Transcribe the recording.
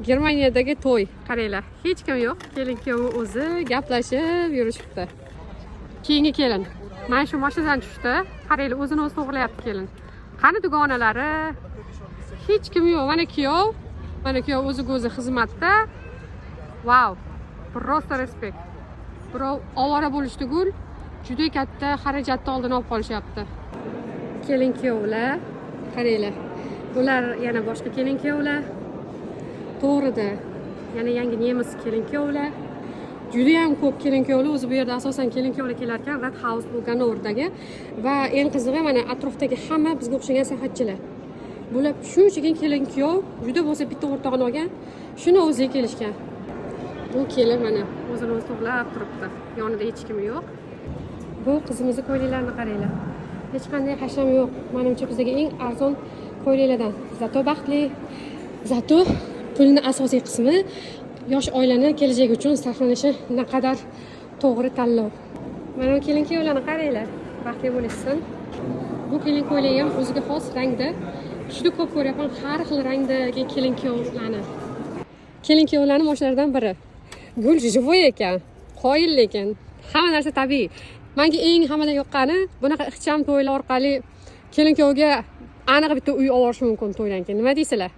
Germaniyadagi to'y. Qaranglar, hech kim yo'q. Kelin-kuyov o'zi gaplashib yurishibdi. Keyingi kelin mana shu mashinadan tushdi. Qaranglar, o'zini o'zi to'g'rilayapti kelin. Qani dugonalari? Hech kim yo'q. Mana kuyov. Mana kuyov o'ziga-o'zi xizmatda. Wow. Просто respekt. Birov ovora bo'lishdi-gul, juda katta xarajatni oldini olib qolishyapti. Kelin-kuyovlar, qaranglar. Ular yana boshqa kelin-kuyovlar. To'g'rida, yana yangi nemis kelin-kuyovlar. Juda ham ko'p kelin-kuyovlar o'zi bu yerda asosan kelin-kuyovlar kelar ekan, Red House bu Ganoverdagi va eng qizig'i mana atrofdagi hamma bizga o'xshagan sayohatchilar. Bular shunchaga kelin-kuyov, juda bo'lsa bitta o'rtog'ini olgan, shuni o'ziga kelishgan. Bu kelin mana o'zini o'zi to'g'rilab turibdi. Yonida hech kim yo'q. Bu qizimizning ko'ylaklarini qaranglar. Hech qanday hasham yo'q. Menimcha bizdagi eng arzon ko'ylaklardan. Zato baxtli, zato pulning asosiy qismi yosh oilani kelajagi uchun sarflanishi naqadar to'g'ri tanlov. Mana bu kelin-kuyovlarni qaranglar. Baxtli bo'lishsin. Bu kelin ko'ylagi ham o'ziga xos rangda. Juda ko'p ko'ryapman har xil rangdagi kelin-kuyovlarni. Kelin-kuyovlarning moshinalaridan biri. Gul живой ekan, qoyil lekin hamma narsa tabiiy. Menga eng hammadan yoqqani bunaqa ixcham to'ylar orqali kelin-kuyovga aniq bitta uy olirish mumkin to'ydan keyin. Nima deysizlar?